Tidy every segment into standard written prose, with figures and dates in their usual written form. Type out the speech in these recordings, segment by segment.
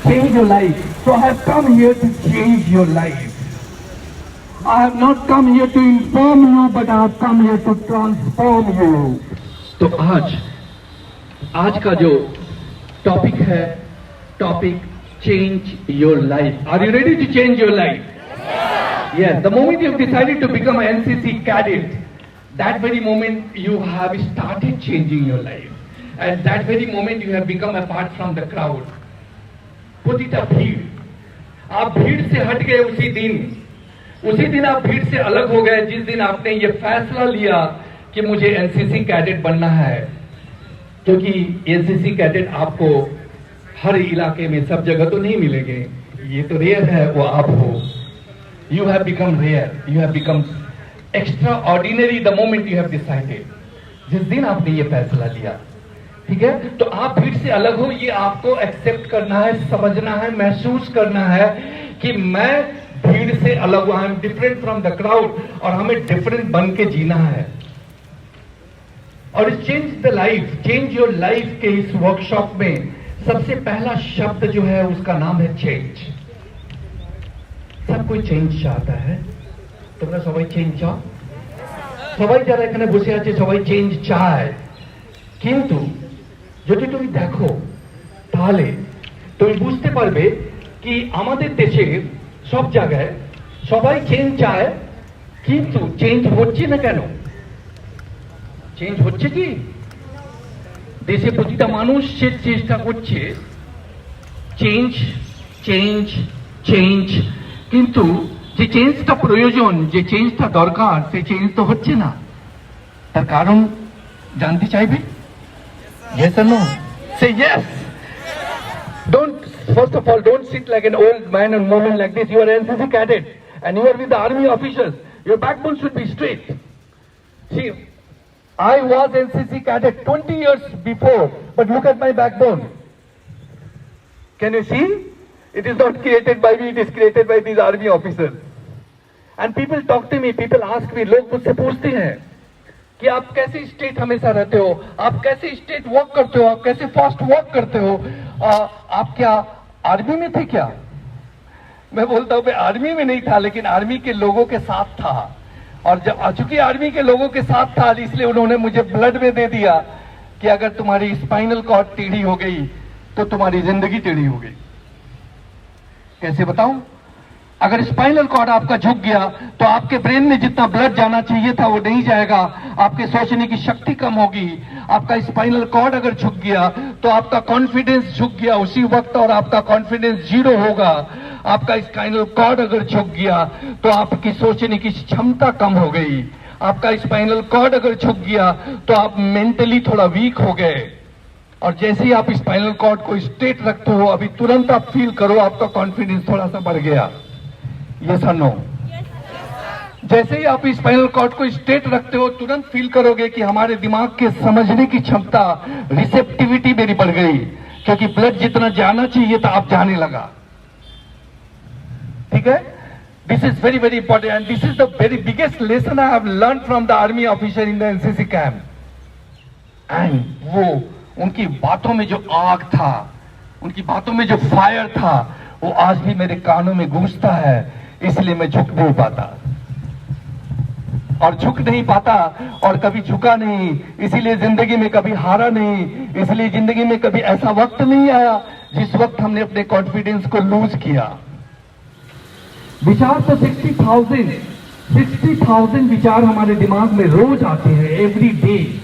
change your life. So I have come here to change your life. I have not come here to inform you, but I have come here to transform you. तो आज का जो topic है, topic change your life. Are you ready to change your life? Yes. The moment you have decided to become an NCC cadet, that very moment you have started changing your life. At that very moment you have become apart from the crowd. पतिता भीड़, आप भीड़ से हट गए उसी दिन आप भीड़ से अलग हो गए जिस दिन आपने ये फैसला लिया कि मुझे एनसीसी कैडेट बनना है. क्योंकि एनसीसी कैडेट आपको हर इलाके में सब जगह तो नहीं मिलेंगे, ये तो रेयर है, वो आप हो. You have become rare, you have become extraordinary the moment you have decided. जिस दिन आपने ये फैसला लिया, ठीक है, तो आप भीड़ से अलग हो, ये आपको एक्सेप्ट करना है, समझना है, महसूस करना है कि मैं भीड़ से अलग हूं, I am different from the crowd, और हमें डिफरेंट बन के जीना है. और change the life, change your life के इस वर्कशॉप में सबसे पहला शब्द जो है उसका नाम है चेंज. सब कोई चेंज चाहता है, তোমরা সবাই চেঞ্জ চাও, সবাই যারা এখানে বসে আছে সবাই চেঞ্জ চায়. কিন্তু যদি তুমি দেখো তাহলে তুমি বুঝতে পারবে কি আমাদের দেশে সব জায়গায় সবাই চেঞ্জ চায়, কিন্তু চেঞ্জ হচ্ছে না কেন? চেঞ্জ হচ্ছে কি? দেশে প্রতিটা মানুষ সে চেষ্টা করছে চেঞ্জ চেঞ্জ চেঞ্জ, কিন্তু যে চেঞ্জটা প্রয়োজন, যে চেঞ্জটা দরকার, সেই চেঞ্জ তো হচ্ছে না. তার কারণ জানতে চাইবে? Yes or no? Say yes. First of all, don't sit like an old man and woman like this. You are an NCC cadet and you are with the army officers. Your backbone should be straight. See, I was NCC cadet 20 years before, but look at my backbone. Can you see? It is not created by me, it is created by these army officers. And people talk to me, people ask me, लोग मुझसे पूछते हैं कि आप कैसे straight हमेशा रहते हो, आप कैसे स्ट्रेट वॉक करते हो, आप कैसे फास्ट वॉक करते हो, आप क्या आर्मी में थे क्या? मैं बोलता हूँ मैं आर्मी में नहीं था, लेकिन आर्मी के लोगों के साथ था. और जब चूंकि आर्मी के लोगों के साथ था, इसलिए उन्होंने मुझे ब्लड में दे दिया कि अगर तुम्हारी स्पाइनल कॉर्ड टेढ़ी हो गई तो तुम्हारी जिंदगी टेढ़ी हो गई. कैसे बताऊं? अगर स्पाइनल कॉर्ड आपका झुक गया तो आपके ब्रेन में जितना ब्लड जाना चाहिए था वो नहीं जाएगा, आपके सोचने की शक्ति कम होगी. आपका स्पाइनल कॉर्ड अगर झुक गया तो आपका कॉन्फिडेंस झुक गया उसी वक्त, और आपका कॉन्फिडेंस जीरो होगा. आपका स्पाइनल कॉर्ड अगर झुक गया तो आपकी सोचने की क्षमता कम हो गई. आपका स्पाइनल कॉर्ड अगर झुक गया तो आप मेंटली थोड़ा वीक हो गए. और जैसे ही आप स्पाइनल कॉर्ड को स्ट्रेट रखते हो, अभी तुरंत आप फील करो आपका कॉन्फिडेंस थोड़ा सा बढ़ गया. यस और नो? जैसे ही आप स्पाइनल कॉर्ड को स्ट्रेट रखते हो, तुरंत फील करोगे कि हमारे दिमाग के समझने की क्षमता, रिसेप्टिविटी मेरी बढ़ गई, क्योंकि ब्लड जितना जाना चाहिए था अब जाने लगा. ठीक है? This is very very important, and this is the very biggest lesson I have learned from the army officer in the NCC camp. And वो उनकी बातों में जो आग था, उनकी बातों में जो फायर था, वो आज भी मेरे कानों में गूंजता है. इसलिए मैं झुक नहीं पाता, और झुक नहीं पाता और कभी झुका नहीं, इसीलिए जिंदगी में कभी हारा नहीं. इसलिए जिंदगी में कभी ऐसा वक्त नहीं आया जिस वक्त हमने अपने कॉन्फिडेंस को लूज किया. विचार तो 60,000 विचार हमारे दिमाग में रोज आते हैं, एवरी डे.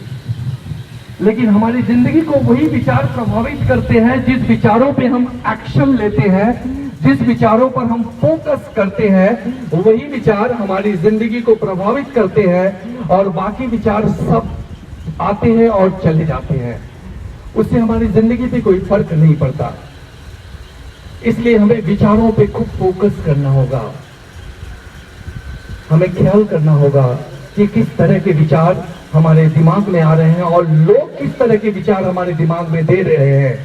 लेकिन हमारी जिंदगी को वही विचार प्रभावित करते हैं जिस विचारों पे हम एक्शन लेते हैं, जिस विचारों पर हम फोकस करते हैं, वही विचार हमारी जिंदगी को प्रभावित करते हैं. और बाकी विचार सब आते हैं और चले जाते हैं, उससे हमारी जिंदगी पे कोई फर्क नहीं पड़ता. इसलिए हमें विचारों पे खूब फोकस करना होगा. हमें ख्याल करना होगा कि किस तरह के विचार हमारे दिमाग में आ रहे हैं और लोग किस तरह के विचार हमारे दिमाग में दे रहे हैं.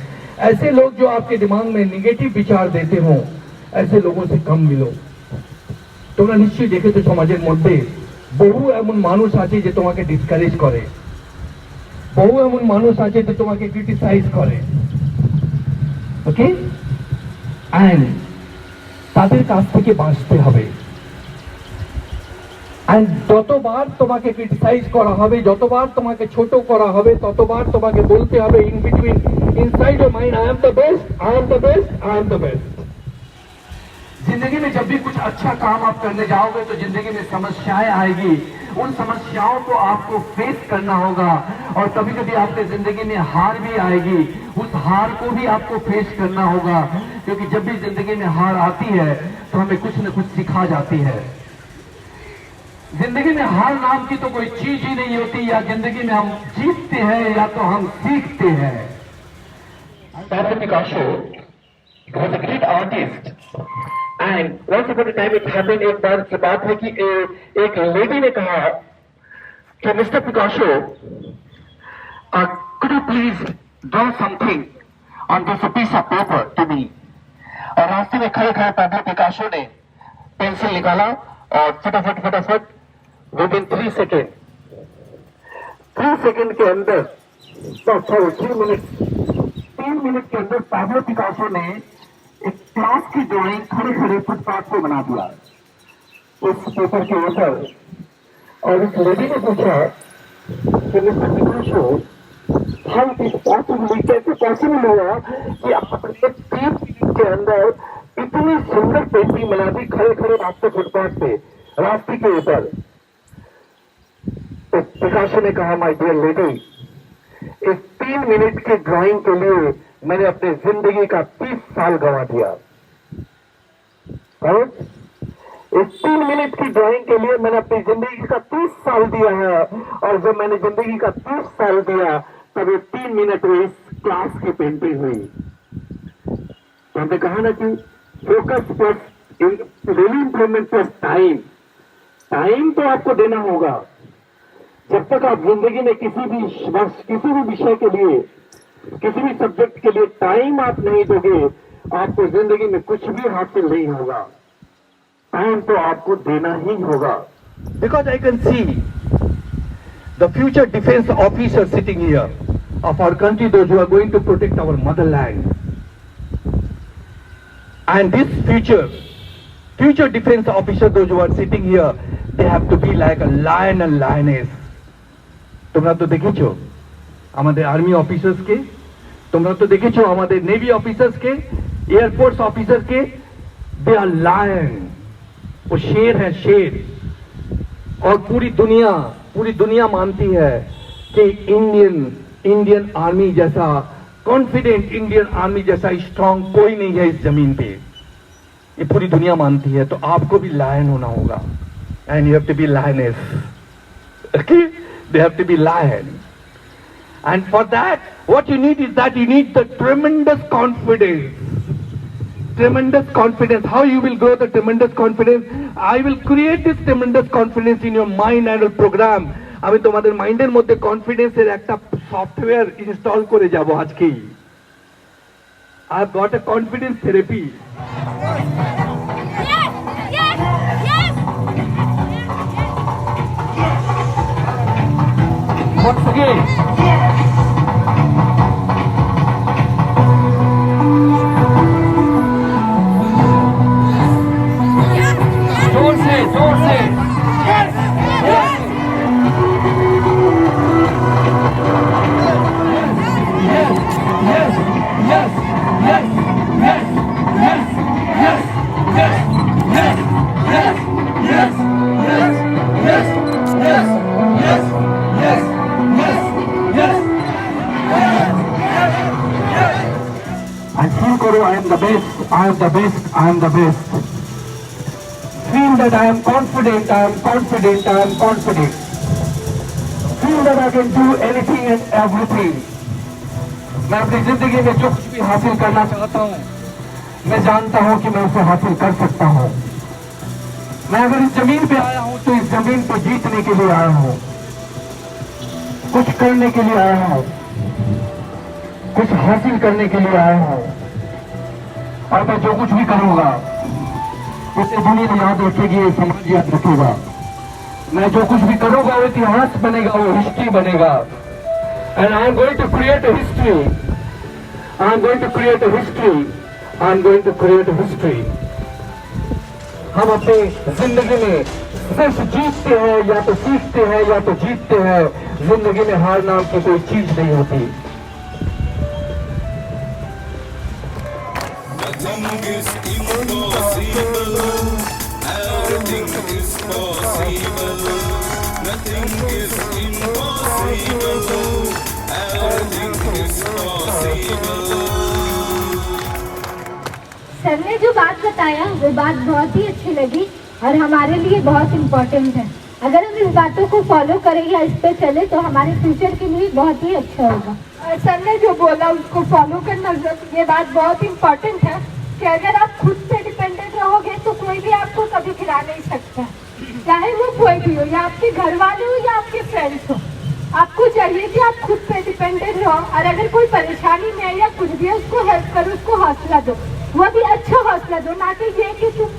ऐसे लोग जो आपके दिमाग में नेगेटिव विचार देते हो, ऐसे लोगों से कम मिलो. তোমরা নিশ্চয়ই দেখেছো সমাজের মধ্যে বহু এমন মানুষ আছে যে তোমাকে ডিসকারেজ করে, বহু এমন মানুষ আছে যে তোমাকে ক্রিটিসাইজ করে. ওকে, অ্যান্ড তাদের কাছ থেকে বাঁচতে হবে। অ্যান্ড যতবার তোমাকে ক্রিটিসাইজ করা হবে, যতবার তোমাকে ছোট করা হবে, ততবার তোমাকে বলতে হবে in between, inside your mind, I am the best, I am the best, I am the best. जिंदगी में जब भी कुछ अच्छा काम आप करने जाओगे तो जिंदगी में समस्याएं आएगी, उन समस्याओं को आपको फेस करना होगा। और कभी कभी आपके जिंदगी में हार भी आएगी, उस हार को भी आपको फेस करना होगा, क्योंकि जब भी जिंदगी में हार आती है तो हमें कुछ न कुछ सिखा जाती है। जिंदगी में हार नाम की तो कोई चीज ही नहीं होती, या जिंदगी में हम जीतते हैं या तो हम सीखते हैं। Pablo Picasso was a great artist, and once upon a time it happened, एक बार की बात है कि एक लेडी ने कहा कि mister Picasso, could you please draw something on this piece of paper to me? और रास्ते में खड़े खड़े पाब्लो पिकासो ने पेंसिल निकाला और फटाफट विद इन 3 सेकेंड के अंदर, सॉरी 3 मिनट के अंदर पाब्लो पिकासो ने एक क्लास की ड्राइंग खड़े खड़े फुटपाथ पे बना दिया उस पेपर के ऊपर। और इस लेडी ने पूछा कि mister Picasso, how it is possible, कैसे पॉसिबल हुआ कि आपने 3 मिनट के अंदर इतनी सुंदर पेंटिंग बना दी खड़े खड़े रास्ते फुटपाथ पे, रास्ते के ऊपर। तो पिकासो ने कहा, माय डियर लेडी, इस 3 मिनट की ड्राइंग के लिए मैंने अपनी जिंदगी का 30 साल गंवा दिया। और इस 3 मिनट की ड्राइंग के लिए मैंने अपनी जिंदगी का 30 साल दिया है। और जब मैंने जिंदगी का 30 साल दिया तब ये 3 मिनट में इस क्लास की पेंटिंग हुई। तो हमने कहा ना कि focus plus daily improvement plus time तो आपको देना होगा। जब तक आप जिंदगी में किसी भी विषय के लिए, किसी भी सब्जेक्ट के लिए टाइम आप नहीं दोगे, आपको जिंदगी में कुछ भी हासिल नहीं होगा। टाइम तो आपको देना ही होगा। Because I can see the future defence officer sitting here of our country, those who are going to protect our motherland. And this future defense officer, those who are sitting here, they have to be like a lion and lioness. তোমরা তো দেখেছো আমাদের army অফিসার্সকে, তোমরা তো দেখেছো আমাদের navy অফিসার্সকে, air force officer के, they are lion, वो शेर है शेर। और पूरी दुनिया मानती है कि इंडियन आर्मी जैसा कॉन्फिडेंट, इंडियन आर्मी जैसा स्ट्रांग कोई नहीं है इस जमीन पे, ये पूरी दुनिया मानती है। तो आपको भी लायन होना होगा, and you have to be lioness, okay, they have to be lion. And for that what you need is that you need the tremendous confidence. How you will grow the tremendous confidence? I will create this tremendous confidence in your mind and program. আমি তোমাদের মাইন্ডের মধ্যে কনফিডেন্সের একটা software install করে যাব আজকেই। I have got a confidence therapy. Once again, जोर से I feel करो, I am the best, I am the best, I am the best. Feel that I am confident, I am confident, I am confident. Feel that I can do anything and everything. मैं अपनी जिंदगी में जो कुछ भी हासिल करना चाहता हूँ, मैं जानता हूँ कि मैं उसे हासिल कर सकता हूँ। मैं अगर इस जमीन पे आया हूँ तो इस जमीन पे जीतने के लिए आया हूँ, कुछ करने के लिए आया हूँ, कुछ हासिल करने के लिए आया हूँ। और मैं जो कुछ भी करूँगा उसे दुनिया याद रखेगी, ये समाज याद रखेगा। मैं जो कुछ भी करूँगा वो इतिहास बनेगा, वो हिस्ट्री बनेगा। And I am going to create a history, I am going to create a history I am going to create history. हम अपनी जिंदगी में सिर्फ जीतते हैं या तो सीखते हैं या तो जीतते हैं। जिंदगी में हार नाम की कोई चीज नहीं होती। Nothing is impossible. Everything is possible. Nothing is impossible. Everything is possible. Sir ने जो बात बताया वो बात बहुत ही अच्छी लगी और हमारे लिए बहुत इम्पोर्टेंट है। अगर हम इस बातों को फॉलो करें या इस पे चले तो हमारे फ्यूचर के लिए बहुत ही अच्छा होगा। और सर ने जो बोला उसको फॉलो करना, ये बात बहुत इम्पोर्टेंट है कि अगर आप खुद पे डिपेंडेंट रहोगे तो कोई भी आपको कभी गिरा नहीं सकता, चाहे वो कोई भी हो, या आपके घर वाले हो या आपके फ्रेंड्स हो। आपको चाहिए कि आप खुद पे डिपेंडेंट रहो और अगर कोई परेशानी में है या कुछ भी है उसको हेल्प करो, उसको हौसला दो, वो भी अच्छा हौसला दो, ना कि ये कि तुम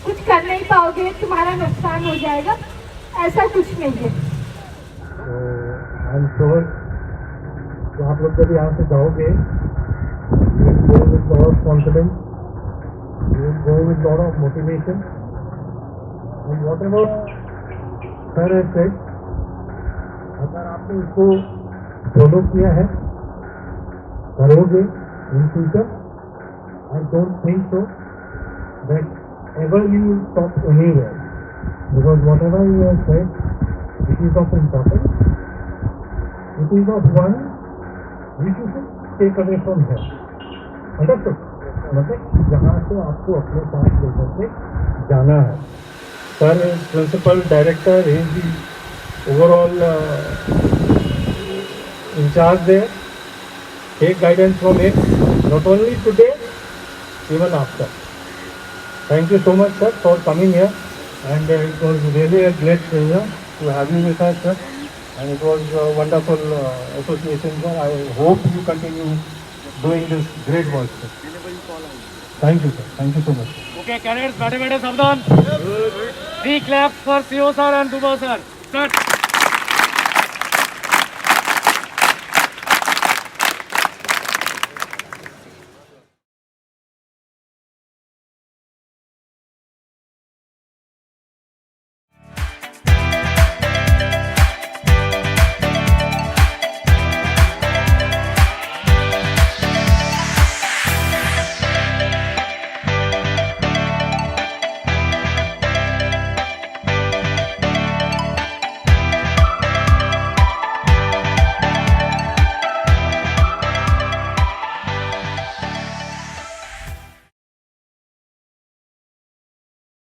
कुछ कर नहीं पाओगे, तुम्हारा नुकसान हो जाएगा, ऐसा कुछ नहीं है। आई एम श्योर कि आप लोग जब यहाँ से जाओगे you will go with lot of confidence, you will go with lot of motivation, and whatever sir has said, अगर आपने इसको फॉलो किया है, करोगे in future, I don't think so that ever you will stop anywhere, because whatever you have said, it is of importance, it is of one which you should take away from here. Understood? मतलब यहाँ से आपको अपने साथ लेकर के जाना है। Sir principal director is the overall incharge there, take guidance from him, not only today, even after. Thank you so much, sir, for coming here, and it was really a great pleasure to have you with us, sir, and it was a wonderful association, sir. I hope you continue doing this great work, sir. Thank you, sir. Thank you so much, sir. Okay, cadets, बैठे बैठे सावधान। 3 claps for CO sir and Dubha sir. Start.